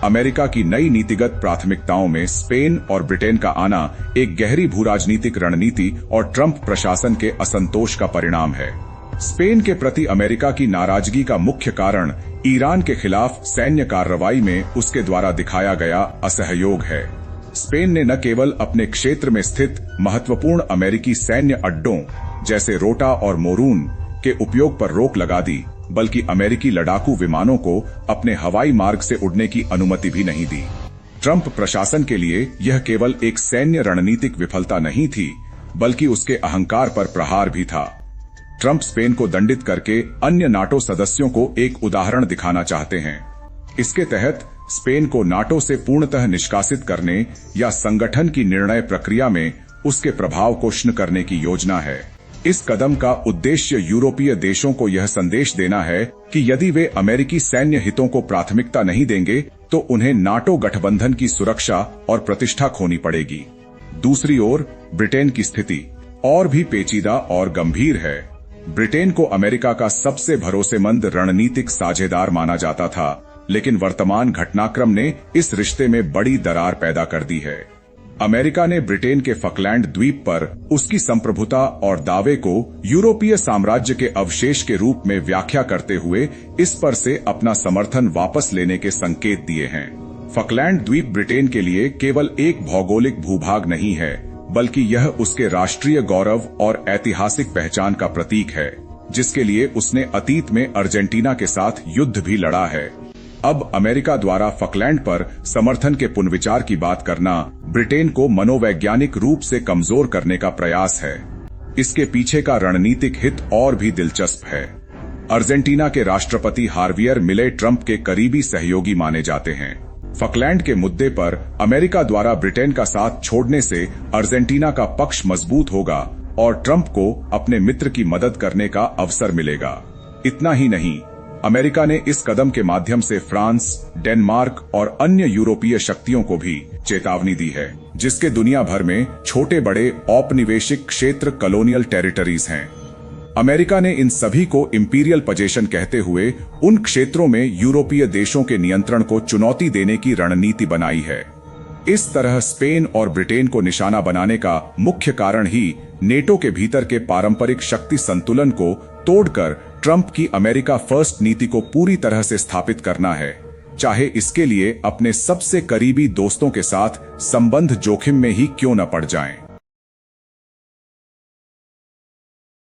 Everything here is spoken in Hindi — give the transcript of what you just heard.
अमेरिका की नई नीतिगत प्राथमिकताओं में स्पेन और ब्रिटेन का आना एक गहरी भूराजनीतिक रणनीति और ट्रंप प्रशासन के असंतोष का परिणाम है। स्पेन के प्रति अमेरिका की नाराजगी का मुख्य कारण ईरान के खिलाफ सैन्य कार्रवाई में उसके द्वारा दिखाया गया असहयोग है। स्पेन ने न केवल अपने क्षेत्र में स्थित महत्वपूर्ण अमेरिकी सैन्य अड्डों जैसे रोटा और मोरून के उपयोग पर रोक लगा दी, बल्कि अमेरिकी लड़ाकू विमानों को अपने हवाई मार्ग से उड़ने की अनुमति भी नहीं दी। ट्रंप प्रशासन के लिए यह केवल एक सैन्य रणनीतिक विफलता नहीं थी, बल्कि उसके अहंकार पर प्रहार भी था। ट्रंप स्पेन को दंडित करके अन्य नाटो सदस्यों को एक उदाहरण दिखाना चाहते हैं। इसके तहत स्पेन को नाटो से पूर्णतः निष्कासित करने या संगठन की निर्णय प्रक्रिया में उसके प्रभाव को क्षीण करने की योजना है। इस कदम का उद्देश्य यूरोपीय देशों को यह संदेश देना है कि यदि वे अमेरिकी सैन्य हितों को प्राथमिकता नहीं देंगे तो उन्हें नाटो गठबंधन की सुरक्षा और प्रतिष्ठा खोनी पड़ेगी। दूसरी ओर ब्रिटेन की स्थिति और भी पेचीदा और गंभीर है। ब्रिटेन को अमेरिका का सबसे भरोसेमंद रणनीतिक साझेदार माना जाता था, लेकिन वर्तमान घटनाक्रम ने इस रिश्ते में बड़ी दरार पैदा कर दी है। अमेरिका ने ब्रिटेन के फकलैंड द्वीप पर उसकी संप्रभुता और दावे को यूरोपीय साम्राज्य के अवशेष के रूप में व्याख्या करते हुए इस पर से अपना समर्थन वापस लेने के संकेत दिए हैं। फकलैंड द्वीप ब्रिटेन के लिए केवल एक भौगोलिक भूभाग नहीं है, बल्कि यह उसके राष्ट्रीय गौरव और ऐतिहासिक पहचान का प्रतीक है, जिसके लिए उसने अतीत में अर्जेंटीना के साथ युद्ध भी लड़ा है। अब अमेरिका द्वारा फकलैंड पर समर्थन के पुनर्विचार की बात करना ब्रिटेन को मनोवैज्ञानिक रूप से कमजोर करने का प्रयास है। इसके पीछे का रणनीतिक हित और भी दिलचस्प है। अर्जेंटीना के राष्ट्रपति हार्वियर मिले ट्रंप के करीबी सहयोगी माने जाते हैं। फकलैंड के मुद्दे पर अमेरिका द्वारा ब्रिटेन का साथ छोड़ने से अर्जेंटीना का पक्ष मजबूत होगा और ट्रंप को अपने मित्र की मदद करने का अवसर मिलेगा। इतना ही नहीं, अमेरिका ने इस कदम के माध्यम से फ्रांस, डेनमार्क और अन्य यूरोपीय शक्तियों को भी चेतावनी दी है, जिसके दुनिया भर में छोटे बड़े औपनिवेशिक क्षेत्र कॉलोनियल टेरिटरीज हैं। अमेरिका ने इन सभी को इंपीरियल पोजीशन कहते हुए उन क्षेत्रों में यूरोपीय देशों के नियंत्रण को चुनौती देने की रणनीति बनाई है। इस तरह स्पेन और ब्रिटेन को निशाना बनाने का मुख्य कारण ही नेटो के भीतर के पारंपरिक शक्ति संतुलन को तोड़कर ट्रंप की अमेरिका फर्स्ट नीति को पूरी तरह से स्थापित करना है, चाहे इसके लिए अपने सबसे करीबी दोस्तों के साथ संबंध जोखिम में ही क्यों न पड़ जाएं।